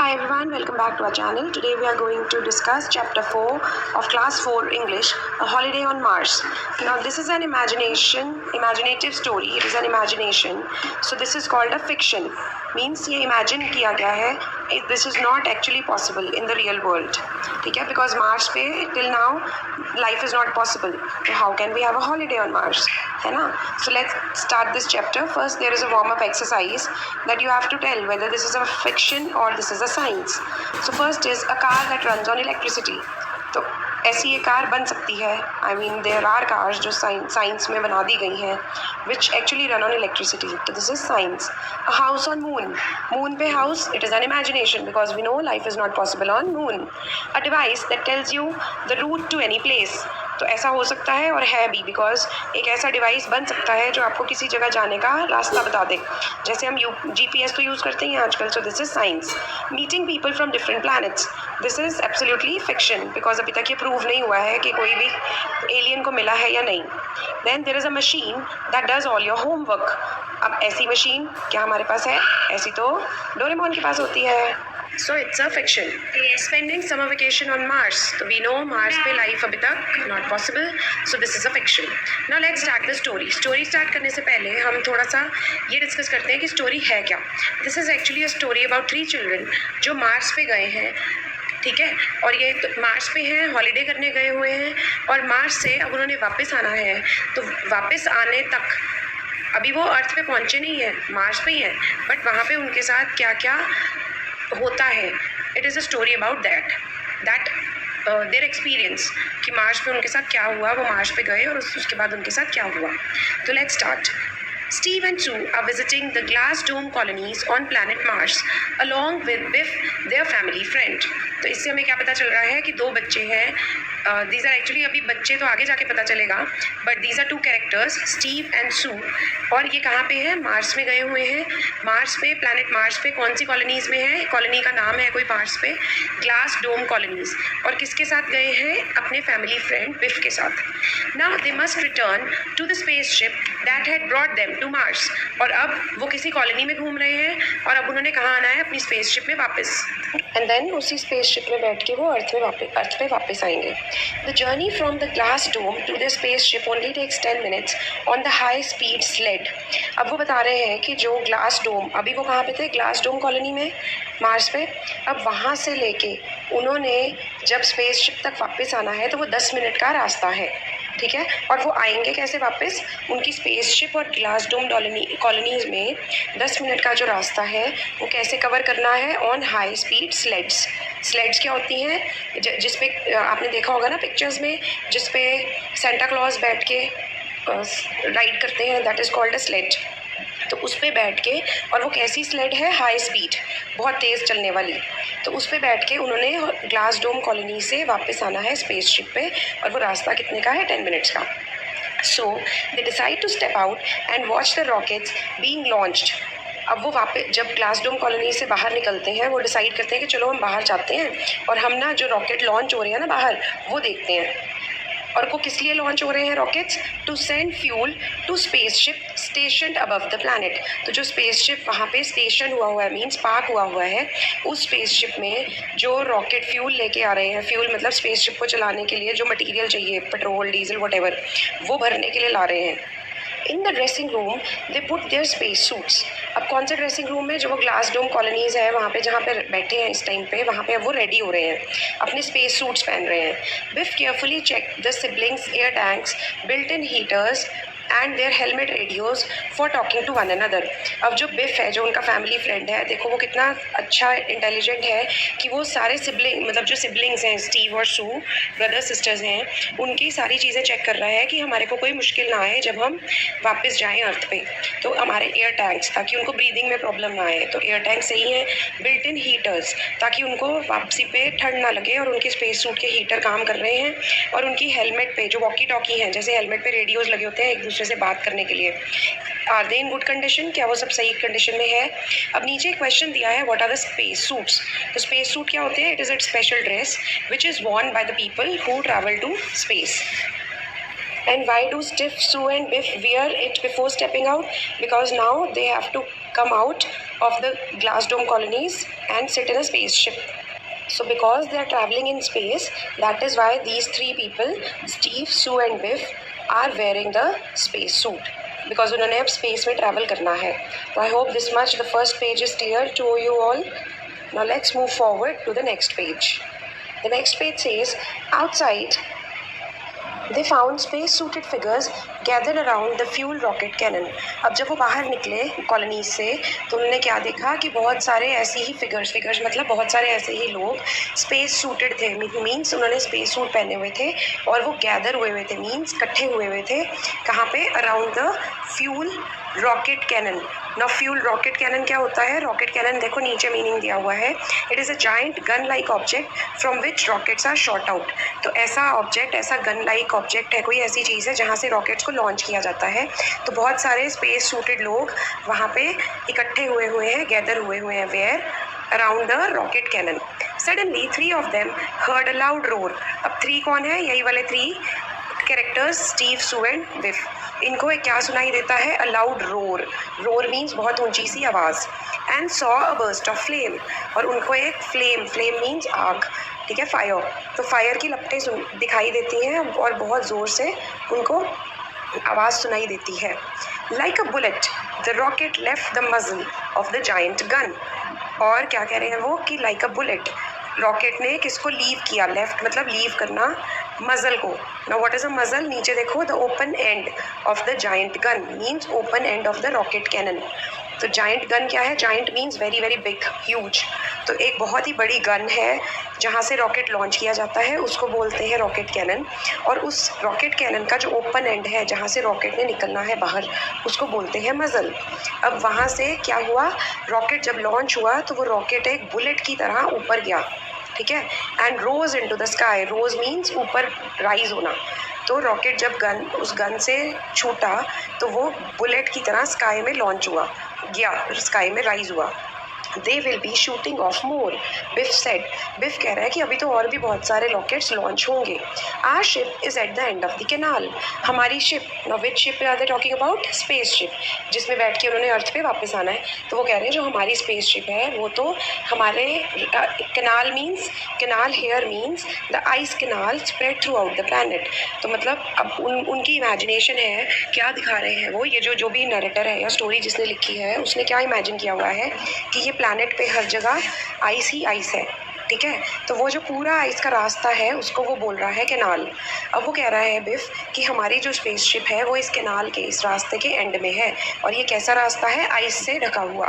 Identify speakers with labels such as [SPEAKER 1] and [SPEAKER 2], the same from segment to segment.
[SPEAKER 1] Hi everyone, welcome back to our channel. Today we are going to discuss chapter 4 of class 4 English, A Holiday on Mars. Now this is an imaginative story. It is an imagination. So this is called a fiction. Means ये imagine किया गया है. This is not actually possible in the real world. ठीक है? Because Mars पे till now life is not possible. So how can we have a holiday on Mars? है ना? So let's start this chapter. First there is a warm-up exercise that you have to tell whether this is a fiction or this is a science. So first is a car that runs on electricity. तो ऐसी ये car बन सकती है. I mean there are cars जो science में बना दी गई हैं which actually run on electricity. तो this is science. A house on moon. Moon पे house, it is an imagination because we know life is not possible on moon. A device that tells you the route to any place. तो ऐसा हो सकता है और है भी because एक ऐसा डिवाइस बन सकता है जो आपको किसी जगह जाने का रास्ता बता दे. जैसे हम GPS तो यूज़ करते हैं आजकल. सो this is science. Meeting people from different planets. This is absolutely fiction because अभी तक ये प्रूव नहीं हुआ है कि कोई भी एलियन को मिला है या नहीं. Then there is a machine that does all your homework. अब ऐसी मशीन क्या हमारे पास है? ऐसी तो डोरेमोन के पास होती है. So it's a fiction. Spending summer vacation on Mars. So we know Mars पे life अभी तक not possible. So this is a fiction. Now let's start the story. Story start करने से पहले हम थोड़ा सा ये डिस्कस करते हैं कि स्टोरी है क्या. This is actually a story about 3 children जो मार्स पे गए हैं. ठीक है, और ये तो मार्स पे हैं, हॉलीडे करने गए हुए हैं और मार्स से अब उन्होंने वापस आना है. तो वापस आने तक अभी वो अर्थ पे पहुँचे नहीं हैं, मार्स पे ही हैं, बट वहाँ पे उनके साथ क्या क्या होता है. It is a story about that their experience कि मार्स पे उनके साथ क्या हुआ. वो मार्स पे गए और उसके बाद उनके साथ क्या हुआ. तो let's start. Steve and Sue are visiting the glass dome colonies on planet Mars along with their family friend. तो इससे हमें क्या पता चल रहा है कि 2 बच्चे हैं. these are actually अभी बच्चे तो आगे जाके पता चलेगा, but these are 2 characters, Steve and Sue. और ये कहाँ पे है? मार्स में गए हुए हैं. मार्स पे, प्लैनेट मार्स पे कौन सी कॉलोनीज़ में है? कॉलोनी का नाम है कोई मार्स पे, ग्लास डोम कॉलोनीज़. और किसके साथ गए हैं? अपने फैमिली फ्रेंड बिफ के साथ. Now they must return to the spaceship that had brought them to Mars. और अब वो किसी कॉलोनी में घूम रहे हैं और अब उन्होंने कहाँ आना है? अपनी स्पेसशिप में वापस. एंड देन उसी स्पेसशिप में बैठ के वो अर्थ पे वापस आएंगे. The journey from the glass dome to the spaceship only takes 10 minutes on the high speed sled. अब वो बता रहे हैं कि जो ग्लास डोम, अभी वो कहाँ पे थे? ग्लास डोम कॉलोनी में, मार्स पे. अब वहाँ से लेके उन्होंने जब स्पेसशिप तक वापस आना है तो वो 10 मिनट का रास्ता है. ठीक है, और वो आएंगे कैसे वापस? उनकी स्पेसशिप और ग्लास डोम कॉलोनीज़ में 10 मिनट का जो रास्ता है वो कैसे कवर करना है? On high speed sleds. Sleds क्या होती हैं? जिसपे आपने देखा होगा ना पिक्चर्स में, जिसपे सेंटा क्लॉज बैठ के राइड करते हैं, that is called a sled. तो उस पर बैठ के, और वो कैसी स्लेड है? हाई स्पीड, बहुत तेज़ चलने वाली. तो उस पर बैठ के उन्होंने ग्लास डोम कॉलोनी से वापस आना है स्पेसशिप पे, और वो रास्ता कितने का है? 10 मिनट्स का. So they decide to step out and watch the rockets being launched. अब वो वापस जब ग्लास डोम कॉलोनी से बाहर निकलते हैं, वो डिसाइड करते हैं कि चलो हम बाहर जाते हैं और हम ना जो रॉकेट लॉन्च हो रही है ना बाहर, वो देखते हैं. और वो किस लिए लॉन्च हो रहे हैं rockets? To send fuel to spaceship stationed above the planet. तो जो स्पेसशिप वहाँ पे स्टेशन हुआ है, मीन्स पार्क हुआ है, उस स्पेसशिप में जो रॉकेट फ्यूल लेके आ रहे हैं, फ्यूल मतलब स्पेसशिप को चलाने के लिए जो मटेरियल चाहिए, पेट्रोल, डीजल, व्हाटएवर, वो भरने के लिए ला रहे हैं. In the dressing room they put their space suits. अब कौन से ड्रेसिंग रूम में? जो वो ग्लास डोम कॉलोनीज़ है वहाँ पे, जहाँ पे बैठे हैं इस टाइम पे, वहाँ पे वो रेडी हो रहे हैं, अपने स्पेस सूट्स पहन रहे हैं. Biff carefully check the siblings air tanks, built in heaters and their helmet radios for talking to one another. अब जो बिफ है, जो उनका फैमिली फ्रेंड है, देखो वो कितना अच्छा इंटेलिजेंट है कि वो सारे सिबलिंग, मतलब जो सिबलिंग्स हैं, स्टीव और सू ब्रदर सिस्टर्स हैं, उनकी सारी चीज़ें चेक कर रहा है कि हमारे को कोई मुश्किल ना आए जब हम वापस जाएं अर्थ पे. तो हमारे एयर टैंक्स, ताकि उनको ब्रीदिंग में प्रॉब्लम ना आए, तो एयर टैंक सही हैं. बिल्ट इन हीटर्स, ताकि उनको वापसी पे ठंड ना लगे, और उनके स्पेस सूट के हीटर काम कर रहे हैं. और उनकी हेलमेट पे जो वॉकी टॉकी हैं, जैसे हेलमेट पे रेडियोज़ लगे होते हैं एक दूसरे से बात करने के लिए, are they in good condition? क्या वो सब सही कंडीशन में है? अब नीचे क्वेश्चन दिया है, what are the space suits. तो स्पेस सूट क्या होते हैं? It is a special dress which is worn by the people who travel to space. And why do Steve, Sue and Biff wear it before stepping out? Because now they have to come out of the glass dome colonies and sit in a spaceship. So because they are traveling in space, that is why these three people, Steve, Sue and Biff, are wearing the space suit. Because उन्होंने अब space में travel करना है. So I hope this much the first page is clear to you all. Now let's move forward to the next page. The next page says, outside they found space-suited figures gathered around the fuel rocket cannon. अब जब वो बाहर निकले colony से तो उन्होंने क्या देखा कि बहुत सारे ऐसे ही फिगर्स मतलब बहुत सारे ऐसे ही लोग स्पेस सूटेड थे. मीन्स उन्होंने स्पेस सूट पहने हुए थे और वो गैदर हुए थे, मीन्स इकट्ठे हुए थे. कहाँ पे? Around the fuel rocket cannon. Now fuel rocket cannon क्या होता है? रॉकेट कैनन देखो नीचे मीनिंग दिया हुआ है. It is a giant gun like object from which rockets are shot out. तो ऐसा ऑब्जेक्ट, ऐसा गन लाइक ऑब्जेक्ट है, कोई ऐसी चीज़ है जहाँ से रॉकेट्स को लॉन्च किया जाता है. तो बहुत सारे स्पेस सूटेड लोग वहाँ पे इकट्ठे हुए हैं, गैदर हुए हैं were around the rocket cannon. Suddenly 3 of them heard a loud roar. अब 3 कौन है? यही वाले 3 कैरेक्टर्स, स्टीव, सू एंड बिफ. इनको एक क्या सुनाई देता है? A loud roar. Roar means बहुत ऊंची सी आवाज़. And saw a burst of flame. और उनको एक फ्लेम मीन्स आग, ठीक है, फायर. तो फायर की लपटें दिखाई देती हैं और बहुत ज़ोर से उनको आवाज़ सुनाई देती है. Like a bullet the rocket left the मजल ऑफ द जाइंट गन. और क्या कह रहे हैं वो कि लाइक अ बुलेट रॉकेट ने किसको लीव किया? लेफ्ट मतलब लीव करना, मजल को. Now what is a muzzle? नीचे देखो, the open end of the giant gun means open end of the rocket cannon. तो जाइंट गन क्या है? Giant means very very big, huge. तो एक बहुत ही बड़ी गन है जहाँ से रॉकेट लॉन्च किया जाता है, उसको बोलते हैं रॉकेट कैनन. और उस रॉकेट कैनन का जो ओपन एंड है जहाँ से रॉकेट ने निकलना है बाहर, उसको बोलते हैं मजल. अब वहाँ से क्या हुआ? रॉकेट जब लॉन्च हुआ तो वो रॉकेट एक बुलेट की तरह ऊपर गया, ठीक है. And rose into the sky. Rose means ऊपर राइज होना. तो रॉकेट जब उस गन से छूटा तो वो बुलेट की तरह स्काई में लॉन्च हुआ, गया, स्काई में राइज हुआ. They will be shooting off more, Biff said. Biff कह रहा है कि अभी तो और भी बहुत सारे रॉकेट्स लॉन्च होंगे. Our ship is at the end of the canal. हमारी ship. Now which ship are they talking about? Space ship, जिसमें बैठ के उन्होंने अर्थ पे वापस आना है. तो वो कह रहे हैं जो हमारी स्पेस शिप है वो तो हमारे canal means, canal here means the ice canal spread throughout the planet. तो मतलब अब उनकी इमेजिनेशन है, क्या दिखा रहे हैं वो, ये जो भी नरेटर है या स्टोरी जिसने लिखी है उसने क्या इमेजिन किया हुआ है कि ये प्लैनेट पे हर जगह आइस ही आइस है, ठीक है. तो वो जो पूरा आइस का रास्ता है उसको वो बोल रहा है कैनाल. अब वो कह रहा है बिफ कि हमारी जो स्पेसशिप है वो इस कैनाल के, इस रास्ते के एंड में है. और ये कैसा रास्ता है? आइस से ढका हुआ.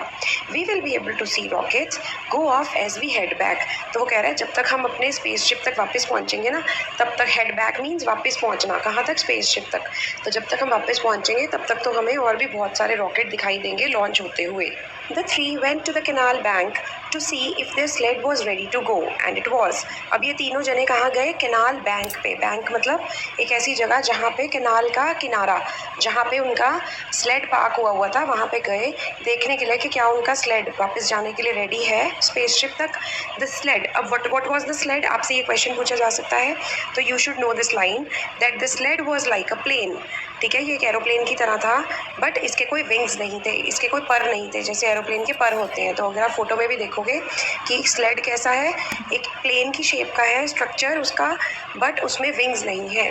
[SPEAKER 1] We will be able to see rockets go off as we head back. तो वो कह रहा है जब तक हम अपने स्पेसशिप तक वापस पहुंचेंगे ना, तब तक, हेड बैक मीन्स वापस पहुंचना. कहाँ तक? स्पेसशिप तक. तो जब तक हम वापस पहुंचेंगे तब तक तो हमें और भी बहुत सारे रॉकेट दिखाई देंगे लॉन्च होते हुए. The three went to the canal bank to see if their sled was ready to go and it was. अब ये तीनों जने कहाँ गए? कैनाल बैंक पे. बैंक मतलब एक ऐसी जगह जहाँ पे कैनाल का किनारा, जहाँ पे उनका स्लेड पार्क हुआ था, वहाँ पे गए देखने के लिए कि क्या उनका स्लेड वापस जाने के लिए रेडी है स्पेसशिप तक. The sled. अब व्हाट वाज द स्लेड? आपसे ये क्वेश्चन पूछा जा सकता है, तो you should know this line that the sled was like a plane. ठीक है, ये एक एरोप्लेन की तरह था, बट इसके कोई विंग्स नहीं थे, इसके कोई पर नहीं थे जैसे एरोप्लेन के पर होते हैं. तो अगर आप फोटो में भी देखोगे कि स्लेड कैसा है, एक प्लेन की शेप का है स्ट्रक्चर उसका, बट उसमें विंग्स नहीं है.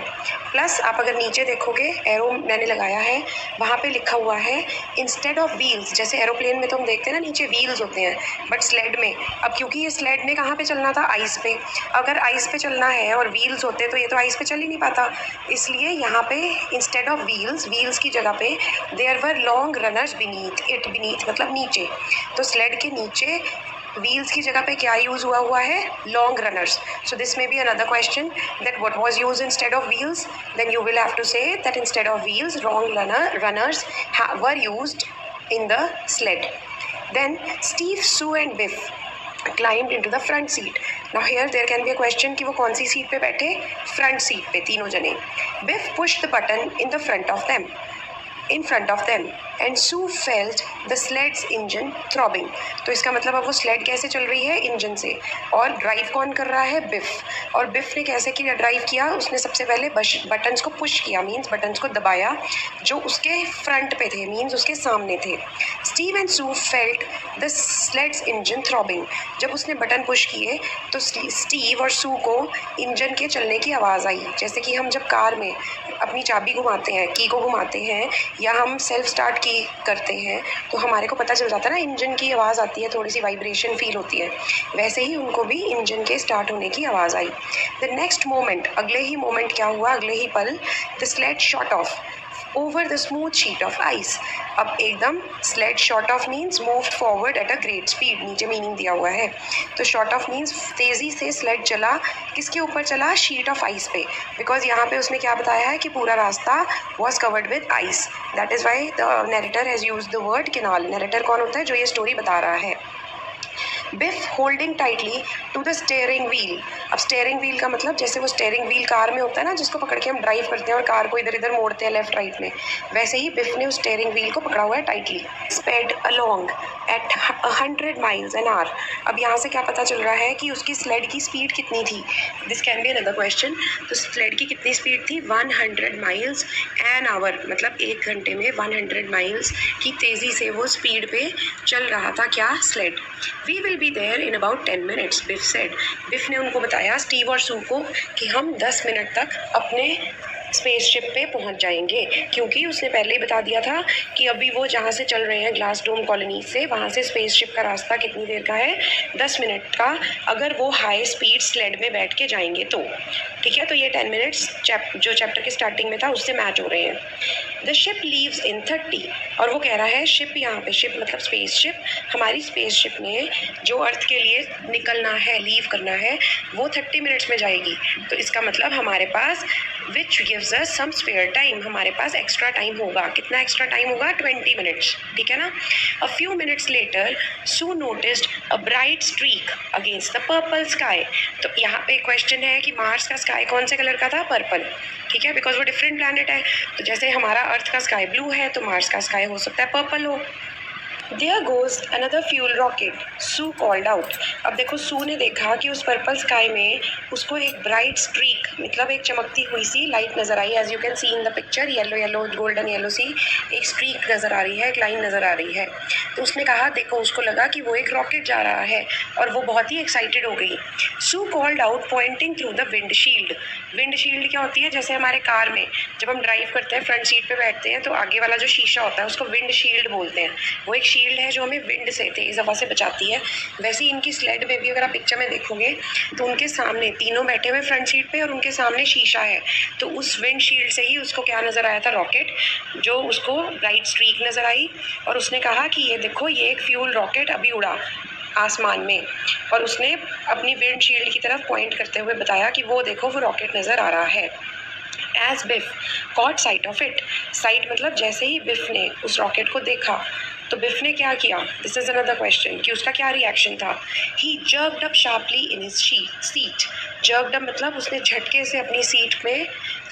[SPEAKER 1] प्लस आप अगर नीचे देखोगे, एरो मैंने लगाया है, वहाँ पे लिखा हुआ है इंस्टेड ऑफ व्हील्स. जैसे एरोप्लेन में तो हम देखते हैं ना नीचे व्हील्स होते हैं, बट स्लेड में, अब क्योंकि ये स्लेड ने कहाँ पे चलना था? आइस पे. अगर आइस पे चलना है और व्हील्स होते तो ये तो आइस पे चल ही नहीं पाता, इसलिए यहाँ पे इंस्टेड ऑफ व्हील्स की जगह पे there were long runners beneath it. Beneath मतलब नीचे. तो स्लेड के नीचे व्हील्स की जगह पे क्या यूज हुआ है? Long runners. So this may be another question that what was used instead of wheels. Then you will have to say that instead of wheels long runners were used in the sled. Then Steve, Sue and Biff climbed into the front seat. Now here there can be a question कि वो कौन सी seat पे बैठे? Front seat पे तीनों जने. Biff pushed the button in the front of them. in front of them and Sue felt the sled's engine throbbing. तो इसका मतलब अब वो स्लेड कैसे चल रही है? इंजन से। और ड्राइव कौन कर रहा है? बिफ। और बिफ ने कैसे किया ड्राइव किया? उसने सबसे पहले बटन्स को पुश किया, मीन्स बटन्स को दबाया जो उसके फ्रंट पे थे, मीन्स उसके सामने थे। Steve and Sue felt the sleds engine throbbing. जब उसने बटन पुश किए तो स्टीव और सू को इंजन के चलने की आवाज़ आई। जैसे कि हम जब कार में अपनी चाबी घुमाते हैं, की को घुमाते हैं, या हम सेल्फ स्टार्ट की करते हैं तो हमारे को पता चल जाता है ना, इंजन की आवाज़ आती है, थोड़ी सी वाइब्रेशन फील होती है। वैसे ही उनको भी इंजन के स्टार्ट होने की आवाज़ आई। द नेक्स्ट मोमेंट, अगले ही मोमेंट क्या हुआ? अगले ही पल the sled shot off over the smooth sheet of ice. अब एकदम sled shot off means moved forward at a great speed, नीचे मीनिंग दिया हुआ है। तो शॉट ऑफ मीन्स तेज़ी से स्लेड चला, किसके ऊपर चला? शीट ऑफ आइस पे, बिकॉज यहाँ पे उसने क्या बताया है कि पूरा रास्ता was covered with ice. That is why the narrator has use the word canal. Narrator कौन होता है? जो ये स्टोरी बता रहा है। Biff holding tightly to the steering wheel. अब स्टेयरिंग व्हील का मतलब जैसे वो स्टेयरिंग व्हील कार में होता है ना, जिसको पकड़ के हम ड्राइव करते हैं और कार को इधर इधर मोड़ते हैं लेफ्ट राइट में, वैसे ही बिफ ने उस स्टेयरिंग व्हील को पकड़ा हुआ है tightly. Sped along at 100 miles an hour. अब यहाँ से क्या पता चल रहा है कि उसकी स्लेड की स्पीड कितनी थी? This can be another question. तो स्लेड की कितनी स्पीड थी? 100 माइल्स एन आवर, मतलब 1 घंटे में 100 माइल्स की तेज़ी से वो स्पीड पे चल रहा था क्या? Sled. We will be there in about 10 minutes, Biff said. Biff ने उनको बताया, स्टीव और सू को, कि हम 10 मिनट तक अपने स्पेसशिप पे पहुंच जाएंगे, क्योंकि उसने पहले ही बता दिया था कि अभी वो जहाँ से चल रहे हैं ग्लास डोम कॉलोनी से, वहाँ से स्पेसशिप का रास्ता कितनी देर का है? 10 मिनट का, अगर वो हाई स्पीड स्लेड में बैठ के जाएंगे तो। ठीक है, तो ये 10 मिनट्स जो चैप्टर के स्टार्टिंग में था उससे मैच हो रहे हैं। द शिप लीव्स इन 30, और वो कह रहा है शिप, यहाँ पे शिप मतलब स्पेसशिप, हमारी स्पेसशिप ने जो अर्थ के लिए निकलना है, लीव करना है, वो 30 मिनट्स में जाएगी। तो इसका मतलब हमारे पास which gives us some spare time, हमारे पास एक्स्ट्रा टाइम होगा। कितना एक्स्ट्रा टाइम होगा? 20 मिनट्स। ठीक है ना। A few minutes later Sue noticed a bright streak against the purple sky. तो यहाँ पे क्वेश्चन है कि मार्स का स्काई कौन से कलर का था? पर्पल। ठीक है, बिकॉज वो डिफरेंट प्लैनेट है। तो जैसे हमारा अर्थ का स्काई ब्लू है तो मार्स का स्काई हो सकता है पर्पल हो। There goes another fuel rocket, Sue called out. अब देखो, सू ने देखा कि उस पर्पल स्काई में उसको एक ब्राइट स्ट्रीक, मतलब एक चमकती हुई सी लाइट नज़र आई। As you can see in the picture, yellow yellow golden yellow सी एक स्ट्रीक नज़र आ रही है, एक लाइन नज़र आ रही है। तो उसने कहा, देखो, उसको लगा कि वो एक रॉकेट जा रहा है और वो बहुत ही एक्साइटेड हो गई। Sue called out pointing through the windshield. Windshield क्या होती है? जैसे हमारे कार में जब हम ड्राइव करते हैं, फ्रंट सीट पे बैठते हैं, तो आगे वाला जो शीशा होता है उसको विंडशील्ड बोलते हैं। वो एक शील्ड है जो हमें विंड से, तेज़ हवा से बचाती है। वैसे ही इनकी स्लेड में भी अगर आप पिक्चर में देखोगे तो उनके सामने तीनों बैठे हुए फ्रंट सीट पे और उनके सामने शीशा है। तो उस विंड शील्ड से ही उसको क्या नज़र आया था? रॉकेट, जो उसको ब्राइट स्ट्रीक नज़र आई। और उसने कहा कि ये देखो, ये एक फ्यूल रॉकेट अभी उड़ा आसमान में, और उसने अपनी विंड शील्ड की तरफ पॉइंट करते हुए बताया कि वो देखो, वो रॉकेट नज़र आ रहा है। As Biff caught sight of it, sight मतलब जैसे ही बिफ ने उस रॉकेट को देखा तो बिफ ने क्या किया? दिस इज अनदर क्वेश्चन कि उसका क्या रिएक्शन था। He jerked up sharply in his seat. Jerked up मतलब उसने झटके से अपनी सीट में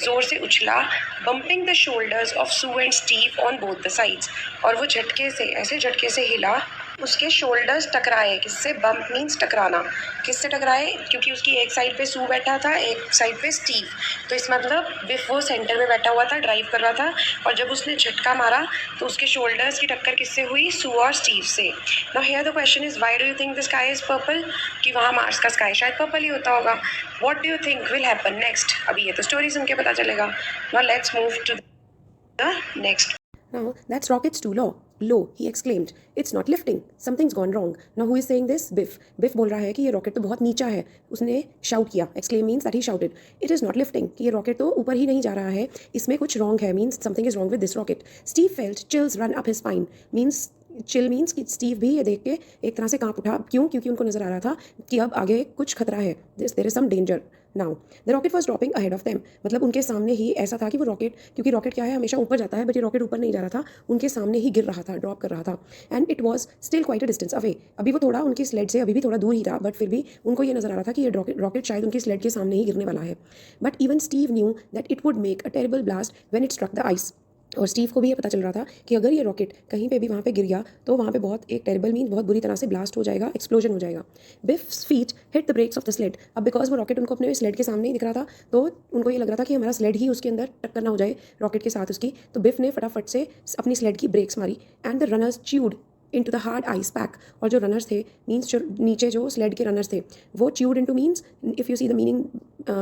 [SPEAKER 1] जोर से उछला, bumping the shoulders of Sue and Steve on both the sides. और वो झटके से, ऐसे झटके से हिला, उसके शोल्डर्स टकराए। किससे? बम्प मीन्स टकराना। किससे टकराए? क्योंकि उसकी एक साइड पे सू बैठा था, एक साइड पे स्टीव। तो इस मतलब बिफ वो सेंटर में बैठा हुआ था, ड्राइव कर रहा था, और जब उसने झटका मारा तो उसके शोल्डर्स की टक्कर किससे हुई? सू और स्टीव से। Now here the question is, why do you think the sky is purple? कि वहाँ मार्स का स्काई शायद पर्पल ही होता होगा। What do you think will happen next? अभी ये तो स्टोरी सुन के पता चलेगा। Now let's move to the next.
[SPEAKER 2] Now, that's rocket's too low. Low, he exclaimed. It's not lifting. Something's gone wrong. Now, who is saying this? Biff. Biff बोल रहा है कि ये रॉकेट तो बहुत नीचा है. उसने shout किया. Exclaim means that he shouted. It is not lifting. कि ये रॉकेट तो ऊपर ही नहीं जा रहा है. इसमें कुछ wrong है. Means something is wrong with this rocket. Steve felt chills run up his spine. Means chill means कि स्टीव भी ये देख के एक तरह से कांप उठा। क्यों? क्योंकि उनको नज़र आ रहा था कि अब आगे कुछ खतरा है। There is some danger now. The rocket was dropping ahead of them, मतलब उनके सामने ही ऐसा था कि वो रॉकेट, क्योंकि रॉकेट क्या है, हमेशा ऊपर जाता है, बट ये रॉकेट ऊपर नहीं जा रहा था, उनके सामने ही गिर रहा था, ड्रॉप कर रहा था। And it was still quite a distance away. अभी वो थोड़ा उनकी स्लेड से अभी भी थोड़ा दूर ही था, बट फिर भी उनको ये नज़र आ रहा था कि ये रॉकेट शायद उनकी स्लेड के सामने ही गिरने वाला है। But even Steve knew that it would make a terrible blast when it struck the ice. और स्टीव को भी ये पता चल रहा था कि अगर ये रॉकेट कहीं पे भी वहाँ पे गिर गया तो वहाँ पे बहुत एक टेरिबल मीन बहुत बुरी तरह से ब्लास्ट हो जाएगा, एक्सप्लोजन हो जाएगा. Biff's feet hit the brakes of the sled. अब बिकॉज वो रॉकेट उनको अपने स्लेड के सामने ही दिख रहा था तो उनको ये लग रहा था कि हमारा स्लेड ही उसके अंदर टक्कर ना हो जाए रॉकेट के साथ उसकी. तो बिफ ने फटाफट से अपनी स्लेड की ब्रेक्स मारी and the runners chewed into the hard ice pack. और जो रनर्स थे मीन्स जो नीचे जो स्लेड के रनर्स थे वो chewed into means if you see the meaning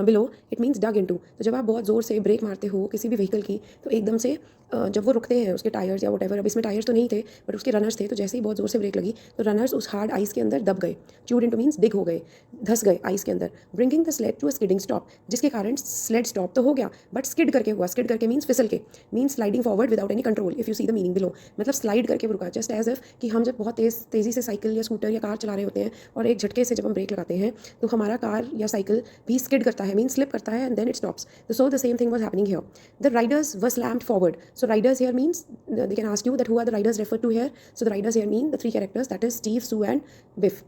[SPEAKER 2] below it means dug into. तो जब आप बहुत ज़ोर से ब्रेक मारते हो किसी भी व्हीकल की तो एकदम से जब वो रुकते हैं उसके टायर्स या वट एवर, अब इसमें टायर्स तो नहीं थे बट उसके रनर्स थे, तो जैसे ही बहुत ज़ोर से ब्रेक लगी तो रनर्स उस हार्ड आइस के अंदर दब गए. च्यूड इनटू मीन्स डिग हो गए, धस गए आइस के अंदर. Bringing the sled to a skidding stop, जिसके कारण स्लेड स्टॉप तो हो गया बट स्किड करके हुआ. स्किड करके मीन्स फिसल के, means sliding forward without any control if you see the meaning below. मतलब स्लाइड करके वो रुका, जस्ट एज इफ कि हम जब बहुत तेज़ी से साइकिल या स्कूटर या कार चला रहे होते हैं और एक झटके से जब हम ब्रेक लगाते हैं तो हमारा कार या साइकिल भी स्किड करता है, मीन्स स्लिप करता है and then it stops. So the same thing was happening here. The riders were slammed forward. So riders here means they can ask you that who are the riders referred to here. So the riders here mean the three characters, that is Steve, Sue and Biff.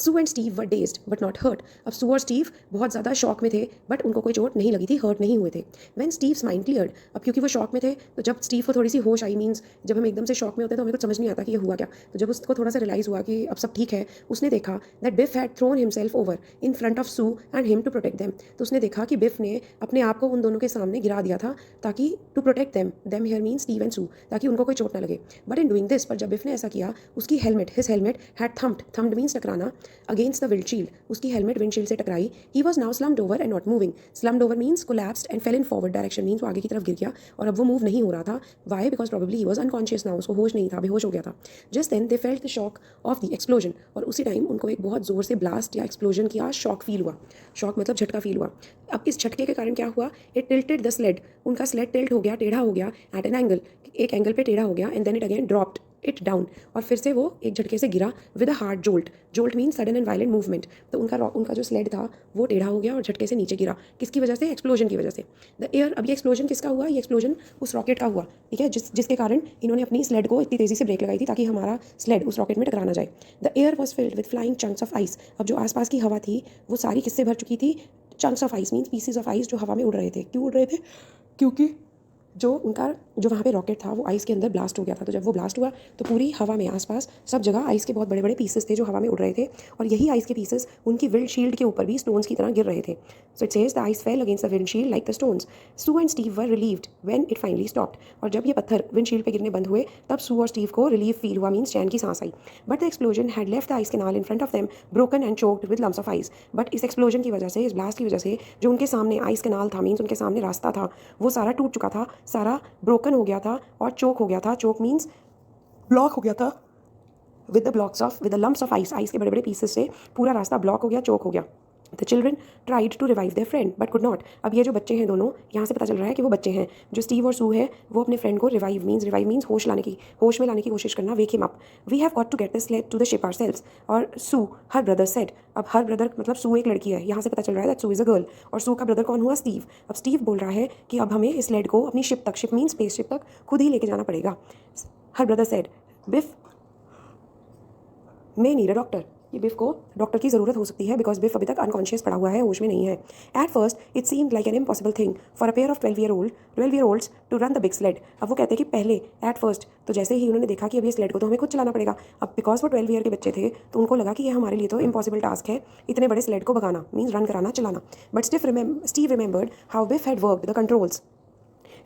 [SPEAKER 2] Sue and Steve were dazed but not hurt. अब Sue और Steve बहुत ज़्यादा shock में थे but उनको कोई चोट नहीं लगी थी, हर्ट नहीं हुए थे. When Steve's mind cleared, अब क्योंकि वो शॉक में थे तो जब स्टीव को थोड़ी सी होश आई, मीन्स जब हम एकदम से शॉक में होते हैं तो हमें कुछ समझ नहीं आता कि ये हुआ क्या. तो जब उसको थोड़ा सा रियलाइज़ हुआ कि अब सब ठीक है, उसने देखा that Biff had thrown himself over in front of Sue and him to protect them. तो उसने देखा कि बिफ ने अपने आप को उन दोनों के सामने गिरा दिया था ताकि to protect them here means Steve and Sue, ताकि उनको कोई चोट ना लगे. बट इन डूइंग दिस, पर जब बिफ ने ऐसा किया उसकी his helmet had thumped means टकराना अगेंस्ट द विंडशील्ड. उसकी हेलमेट विंडशील्ड से टकराई. He was now slumped over and not moving. Slumped over means collapsed and fell in forward direction, means वो आगे की तरफ गिर गया और अब वो मूव नहीं हो रहा था. Why? Because probably he was unconscious now, उसको होश नहीं था, बेहोश हो गया था. Just then they felt the shock of the explosion. और उसी टाइम उनको एक बहुत ज़ोर से ब्लास्ट या एक्सप्लोजन किया शॉक फील हुआ. शॉक मतलब झटका फील हुआ. अब इस झटके के कारण क्या हुआ? It tilted the sled. उनका स्लेड टिल्ट हो गया, टेढ़ा हो गया एट एन एंगल, एक एंगल पे टेढ़ा हो गया and then it again dropped it down. और फिर से वो एक झटके से गिरा with a hard jolt. Jolt mean sudden and violent movement. तो उनका जो स्लेड था वो टेढ़ा हो गया और झटके से नीचे गिरा. किसकी वजह से? एक्सप्लोजन की वजह से. द एयर, अब ये एक्सप्लोजन किसका हुआ? ये एक्सप्लोजन उस रॉकेट का हुआ, ठीक है, जिसके कारण इन्होंने अपनी स्लेड को इतनी तेज़ी से ब्रेक लगाई थी ताकि हमारा स्लेड उस रॉकेट में टकरा ना जाए. The air was filled with flying chunks of ice. अब जो आसपास की हवा थी वो सारी किससे भर चुकी थी? Chunks of ice means pieces of ice जो हवा में उड़ रहे थे. क्यों उड़ रहे थे? क्योंकि जो वहाँ पे रॉकेट था वो आइस के अंदर ब्लास्ट हो गया था. तो जब वो ब्लास्ट हुआ तो पूरी हवा में आसपास सब जगह आइस के बहुत बड़े बड़े पीसेस थे जो हवा में उड़ रहे थे और यही आइस के पीसेस उनकी विंड शील्ड के ऊपर भी स्टोन्स की तरह गिर रहे थे. So it says the ice fell against the windshield like the stones. Sue and Steve were relieved when it finally stopped. और जब ये पत्थर विंड शील्ड पे गिरने बंद हुए तब सू और स्टीव को रिलीफ फील हुआ, मीन्स चैन की सांस आई. But the explosion had left the ice canal in front of them broken and choked with lumps of ice. But इस एक्सप्लोजन की वजह से, इस ब्लास्ट की वजह से जो उनके सामने आइस कैनाल था, मीन्स उनके सामने रास्ता था, वो सारा टूट चुका था, सारा ब्रोकन हो गया था और चोक हो गया था. चोक मीन्स ब्लॉक हो गया था with the lumps of ice. Ice के बड़े बड़े पीसेस से पूरा रास्ता ब्लॉक हो गया, चोक हो गया. The children tried to revive their friend but could not. अब ये जो बच्चे हैं दोनों, यहाँ से पता चल रहा है कि वो बच्चे हैं. जो स्टीव और सू है वो अपने फ्रेंड को रिवाइव मीन्स होश में लाने की कोशिश करना, wake him up. We have got to get the sled to the ship ourselves. और सू हर ब्रदर सेड. अब हर ब्रदर मतलब सू एक लड़की है, यहाँ से पता चल रहा है that Sue is a girl. और सू का ब्रदर कौन हुआ? स्टीव. अब स्टीव बोल रहा है कि अब हमें इस स्लेड को अपनी शिप तक, शिप मीन्स स्पेसशिप तक खुद ही लेके जाना पड़ेगा. Her brother said. Beef may need a doctor. ये बिफ को डॉक्टर की ज़रूरत हो सकती है बिकॉज बिफ अभी तक अनकॉन्शियस पड़ा हुआ है, होश में नहीं है. At first it seemed like an impossible thing for a pair of 12-year-olds to run the big sled. अब वो कहते हैं कि पहले एट फर्स्ट तो जैसे ही उन्होंने देखा कि अब ये स्लेड को तो हमें खुद चलाना पड़ेगा. अब बिकॉज वो 12 ईयर के बच्चे थे तो उनको लगा कि ये हमारे लिए तो इम्पॉसिबल टास्क है इतने बड़े स्लेड को भगाना, मीन्स रन कराना, चलाना. But Steve remembered how Biff had worked the controls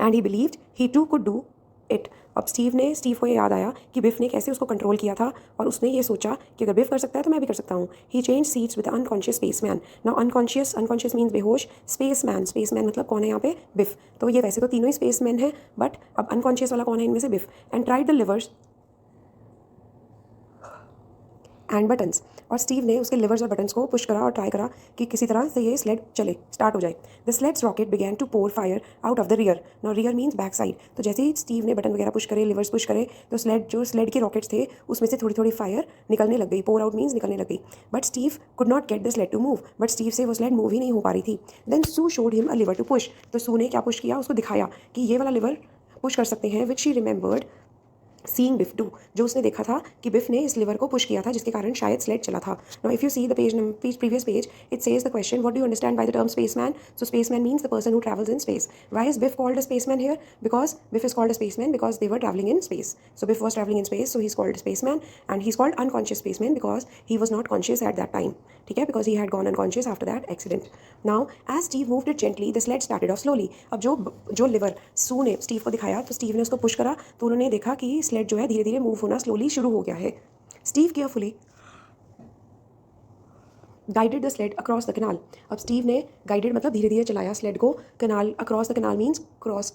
[SPEAKER 2] and he believed he too could do it. अब स्टीव को ये याद आया कि बिफ ने कैसे उसको कंट्रोल किया था और उसने ये सोचा कि अगर बिफ कर सकता है तो मैं भी कर सकता हूँ. He change seats with unconscious spaceman. Now unconscious means बेहोश, स्पेसमैन मतलब कौन है यहाँ पे? बिफ. तो ये वैसे तो तीनों ही स्पेसमैन हैं बट अब अनकॉन्शियस वाला कौन है इनमें से? Biff. And tried the levers and buttons. और स्टीव ने उसके लिवर्स और बटन्स को पुश करा और ट्राई करा कि किसी तरह से ये स्लेड चले, स्टार्ट हो जाए. The sleds rocket began to pour fire out of the rear. Now rear means back side. तो जैसे ही स्टीव ने बटन वगैरह पुश करे, लिवर्स पुश करे, तो स्लेड के रॉकेट्स थे उसमें से थोड़ी थोड़ी फायर निकलने लग गई. पोर आउट मीन्स निकलने लग गई. But Steve could not get the sled to move. But Steve से वो स्लेड मूव ही नहीं हो पा रही थी. Then Sue showed him a lever to push. तो सू ने क्या पुश किया? उसको दिखाया कि ये वाला लिवर पुश कर सकते हैं, which she remembered seeing beef do, जो उसने देखा था कि बिफ ने इस लिवर को पुश किया था जिसके कारण शायद स्लेड चला था. Now if you see the previous page, it says the question, what do you understand by the term spaceman? So spaceman means the person who travels in space. Why is Biff called a spaceman here? Because Biff is called a spaceman because they were traveling in space. So Biff was traveling in space, so he's called a spaceman, and he's called unconscious spaceman because he was not conscious at that time. ठीक है, because he had gone unconscious after that accident. Now as Steve moved it gently, the sled started off slowly. अब जो liver सू ने Steve को दिखाया तो Steve ने उसको पुश करा तो उन्होंने देखा कि स्लेड जो है धीरे धीरे मूव होना स्लोली शुरू हो गया है. Steve carefully guided the sled across the canal. अब स्टीव ने गाइडेड मतलब धीरे धीरे चलाया स्लेड को canal, across the canal means cross,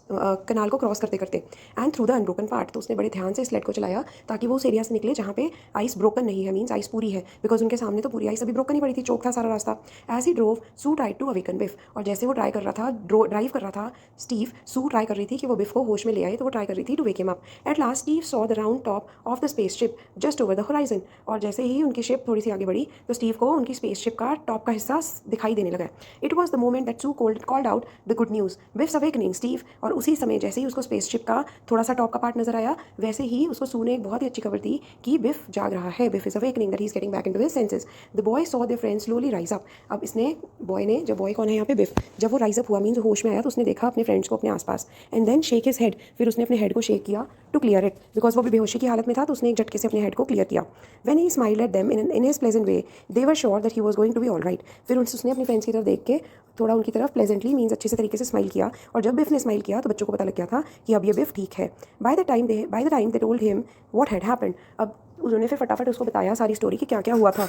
[SPEAKER 2] canal को क्रॉस करते करते, and through the unbroken part. तो उसने बड़े ध्यान से स्लेड को चलाया ताकि वो उस एरिया से निकले जहाँ पे आइस ब्रोकन नहीं है, मीन्स आइस पूरी है, बिकॉज उनके सामने तो पूरी आइस अभी ब्रोकन ही पड़ी थी, चौक था सारा रास्ता. As he drove Sue tried to awaken Biff. और जैसे वो ड्राइव कर रहा था स्टीव, सू ट्राई कर रही थी कि वो बिफ को होश में ले आए, तो वो ट्राई कर रही थी to wake him up. At last Steve saw the round top of the space ship just over the horizon. और जैसे ही उनकी शिप थोड़ी सी आगे बढ़ी तो स्टीव को उनकी स्पेस शिप का टॉप का हिस्सा दिखाई देने लगा. It was the moment that Sue called out the good news, Biff's awakening Steve. और उसी समय जैसे ही उसको स्पेसशिप का थोड़ा सा टॉप का पार्ट नजर आया वैसे ही उसको सू ने एक बहुत ही अच्छी खबर दी कि बिफ जाग रहा है, Biff is awakening, that he is getting back into his senses. The boy saw their friends slowly rise up. अब इसने बॉय ने, जब बॉय कौन है यहाँ पे, बिफ, जब वो राइज अप हुआ मीन्स होश में आया तो उसने देखा अपने फ्रेंड्स को अपने आसपास. And then shake his head, फिर उसने अपने हेड को शेक किया टू क्लियर इट, बिकॉज वो भी बेहोशी की हालत में था तो उसने एक झटके से अपने हेड को क्लियर किया. When he smiled at them in his pleasant way they were sure that he was going to be all right. फिर उसने अपने फ्रेंड्स की तरफ देख के थोड़ा उनकी तरफ प्लेजेंटली मीन्स अच्छे से तरीके से स्माइल किया. और जब बिफ ने स्माइल किया तो बच्चों को पता लग गया था कि अब ये बिफ ठीक है. By the time they told him what had happened. अब उन्होंने फिर फटाफट उसको बताया सारी स्टोरी कि क्या क्या हुआ था.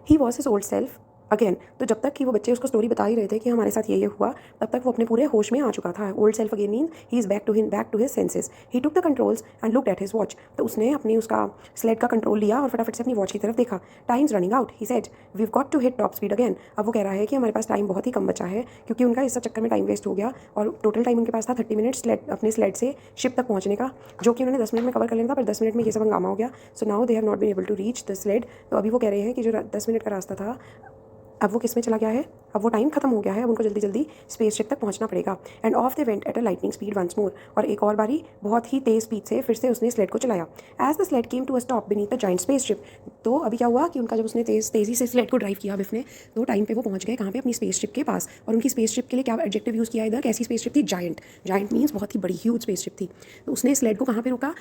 [SPEAKER 2] He was his old self again. तो जब तक कि वो बच्चे उसको स्टोरी बता ही रहे थे कि हमारे साथ ये हुआ, तब तक वो अपने पूरे होश में आ चुका था. Old self again mean he is back to his senses. He took the controls and looked at his watch. तो उसने अपनी उसका स्लेड का कंट्रोल लिया और फटाफट से अपनी वॉच की तरफ देखा. Time's running out, he said we got to hit top speed again. अब वो कह रहा है कि हमारे पास टाइम बहुत ही कम बचा है क्योंकि उनका इस चक्कर में टाइम वेस्ट हो गया और टोटल टाइम उनके पास था 30 मिनट्स अपने स्लेड से शिप तक पहुंचने का, जो कि उन्होंने 10 मिनट में कवर कर लेना था, पर 10 मिनट में ये सब हंगामा हो गया. So now they have not been able to reach the sled. तो अभी वो कह रहे हैं कि जो 10 मिनट का रास्ता था अब वो किस में चला गया है, अब वो टाइम खत्म हो गया है, अब उनको जल्दी जल्दी स्पेसशिप तक पहुंचना पड़ेगा. And off they went at a lightning speed once more. और एक और बारी बहुत ही तेज़ स्पीड से फिर से उसने स्लेड को चलाया. As the sled came to a stop beneath the giant spaceship. तो अभी क्या हुआ कि उनका जब उसने तेज़ी से स्लेड को ड्राइव किया बिफ ने, तो टाइम पे वो पहुंच गए कहाँ पे, अपनी स्पेसशिप के पास. और उनकी स्पेसशिप के लिए क्या एडजेक्टिव यूज़ किया इधर, कैसी स्पेसशिप थी, जायंट. जायंट मीन्स बहुत ही बड़ी ह्यूज स्पेसशिप थी. तो उसने स्लेड को कहाँ पे रोका,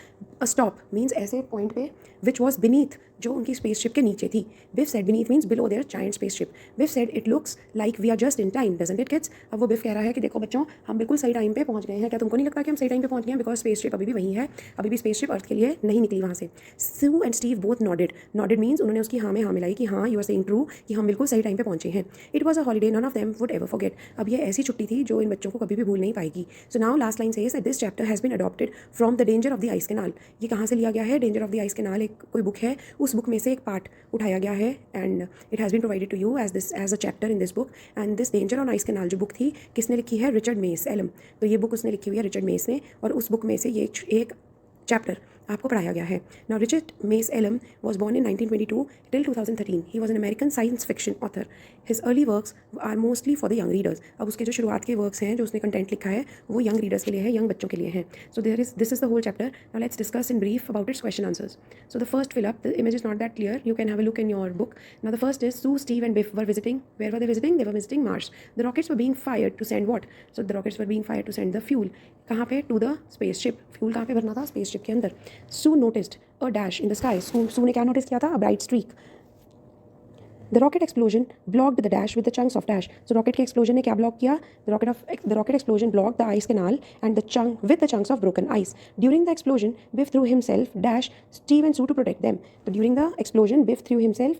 [SPEAKER 2] अ स्टॉप मीन्स ऐसे पॉइंट पे विच वॉज बीनीथ, जो उनकी स्पेसशिप के नीचे थी. Biff said beneath means below their giant spaceship. Biff said it looks like we are just in time, doesn't it kids. अब वो बिफ कह रहा है कि देखो बच्चों, हम बिल्कुल सही टाइम पे पहुंच गए हैं. क्या तुमको नहीं लगता कि हम सही टाइम पे पहुंच गए हैं, बिकॉज स्पेसशिप अभी भी वहीं है, अभी भी स्पेसशिप अर्थ के लिए नहीं निकली वहाँ से. Sue and Steve both nodded means उन्होंने उसकी हाँ में हाँ मिलाई कि हाँ यू आर सेइंग ट्रू, कि हम बिल्कुल सही टाइम पे पहुंचे हैं. It was a holiday none of them would ever forget. अब ये ऐसी छुट्टी थी जो इन बच्चों को कभी भी भूल नहीं पाएगी. So now last line says that this chapter has been adopted from the danger of the ice canal. ये कहाँ से लिया गया है, danger of the ice canal एक कोई बुक है, उस बुक में से एक पार्ट उठाया गया है. And it has been provided to you as a chapter in this book. And this danger on ice canal जो बुक थी, किसने लिखी है, रिचर्ड मेस एलम. तो ये बुक उसने लिखी हुई है रिचर्ड मेस ने, और उस बुक में से ये एक चैप्टर आपको पढ़ाया गया है. Now Richard Mess Elam was born in 1922 till 2013. He was an American science fiction author. His early works are mostly for the young readers. अब उसके जो शुरुआत के वर्क्स हैं, जो उसने कंटेंट लिखा है, वो यंग रीडर्स के लिए है, यंग बच्चों के लिए हैं. So this is the whole chapter. Now let's discuss in brief about its question answers. So the first fill up, the image is not that clear, you can have a look in your book. Now the first is Sue, Steve and Biff were visiting. Where were they visiting? They were visiting Mars. The rockets were being fired to send what? So the rockets were being fired to send the fuel. कहाँ पे? To the spaceship. Fuel कहाँ पे भरना था? Spaceship के अंदर. Sue noticed a dash in the sky. Sue ने क्या नोटिस किया था? A bright streak. The rocket explosion blocked the dash with the chunks of dash. So rocket के explosion ने क्या block किया? The rocket explosion blocked the ice canal and with the chunks of broken ice. During the explosion, Biff threw himself dash Steve and Sue to protect them. So during the explosion, Biff threw himself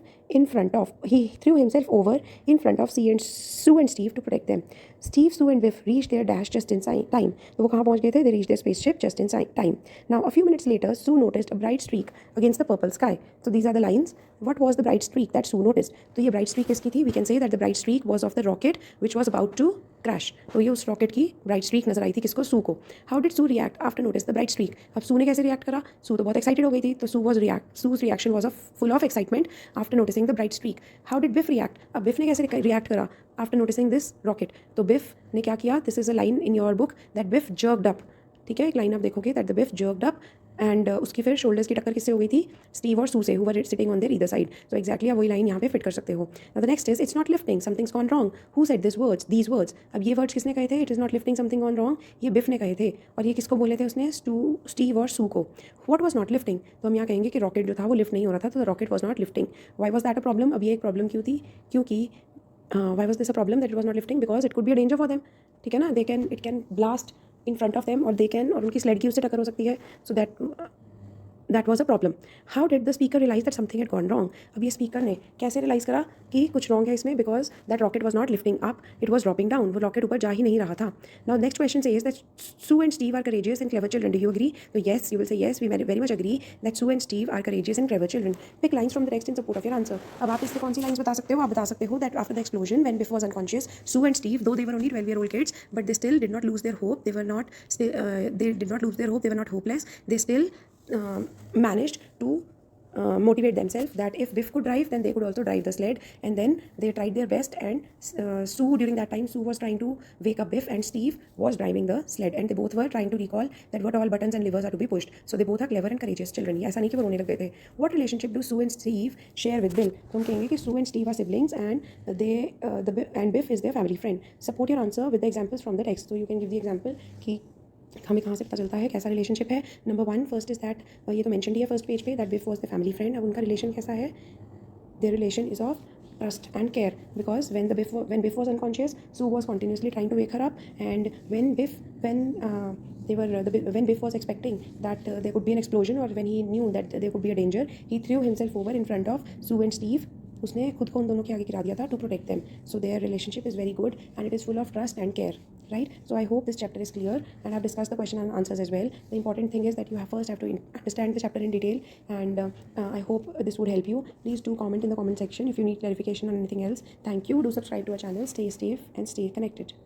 [SPEAKER 2] over in front of Sue and Steve to protect them. Steve, Sue and Biff reached their dash just in time. तो वो कहाँ पहुँच गए थे? They reached their spaceship just in time. Now a few minutes later, Sue noticed a bright streak against the purple sky. So these are the lines. What was the bright streak that Sue noticed? तो ये bright streak किसकी थी? We can say that the bright streak was of the rocket which was about to crash. तो ये उस rocket की bright streak नजर आई थी किसको? Sue को. How did Sue react after noticing the bright streak? अब Sue ने कैसे react करा? Sue तो बहुत excited हो गई थी, तो Sue's reaction was full of excitement after noticing the bright streak. How did Biff react? अब Biff ने कैसे react करा after noticing this rocket? तो Biff ने क्या किया? This is a line in your book that Biff jerked up. ठीक है, एक लाइन आप देखोगे that the beef jerked up and उसकी फिर शोल्डर्स की टक्कर किससे हो गई थी, स्टीव और सू से, who were sitting on their either side. So exactly आप वही लाइन यहाँ पे फिट कर सकते हो. Now the next is it's not lifting something's gone wrong. Who said these words. अब ये वर्ड्स किसने कहे थे, it is not lifting something gone wrong, ये बिफ ने कहे थे. और ये किसको बोले थे उसने, स्टीव और सू को. व्हाट वाज नॉट लिफ्टिंग, तो हम यहाँ कहेंगे कि रॉकेट जो था वो लिफ्ट नहीं हो रहा था, तो the rocket was not lifting. Why was that a problem, अब ये एक प्रॉब्लम क्यों थी, क्योंकि why was this a problem that it was not lifting, because it could be a danger for them. ठीक है ना, it can blast in front of them, और और उनकी स्लेड की उससे टक्कर हो सकती है. So that was a problem. How did the speaker realize that something had gone wrong. अब ये स्पीकर ने कैसे रियलाइज़ करा कि कुछ रॉन्ग है इसमें, because that rocket was not lifting up, it was dropping down, वो रॉकेट ऊपर जा ही नहीं रहा था. Now next question says that Sue and Steve are courageous and clever children. Do you agree, तो yes, you will say yes, we very much agree that Sue and Steve are courageous and clever children. Pick lines from the text in support of your answer. अब आप इससे कौन सी lines बता सकते हो, आप बता सकते हो that after the explosion when Biff was unconscious, Sue and Steve, though they were only 12-year-old kids, but they still did not lose their hope, they did not lose their hope, they were not hopeless, they still managed to motivate themselves that if Biff could drive, then they could also drive the sled, and then they tried their best, and Sue, during that time, Sue was trying to wake up Biff, and Steve was driving the sled, and they both were trying to recall that what all buttons and levers are to be pushed. So they both are clever and courageous children. ये ऐसा नहीं कि वो रोने लग गए थे. What relationship do Sue and Steve share with Bill? तो हम कहेंगे कि Sue and Steve are siblings, and and Biff is their family friend. Support your answer with the examples from the text. So you can give the example कि हमें कहाँ से पता चलता है कैसा रिलेशनशिप है. नंबर 1 फर्स्ट इज़ दैट, ये तो मेंशन ही है फर्स्ट पेज पे, that beef was the family friend. अब उनका रिलेशन कैसा है, there relation is of trust and care, because when Biff was unconscious, Sue was continuously trying to wake her up, and when Biff was expecting that there could be an explosion, or when he knew that there could be a danger, he threw himself over in front of Sue and Steve. उसने खुद को उन दोनों के आगे गिरा दिया था, to protect them. So their relationship is very good, and it is full of trust and care, right? So I hope this chapter is clear, and I've discussed the question and answers as well. The important thing is that you first have to understand the chapter in detail, and I hope this would help you. Please do comment in the comment section if you need clarification on anything else. Thank you. Do subscribe to our channel. Stay safe and stay connected.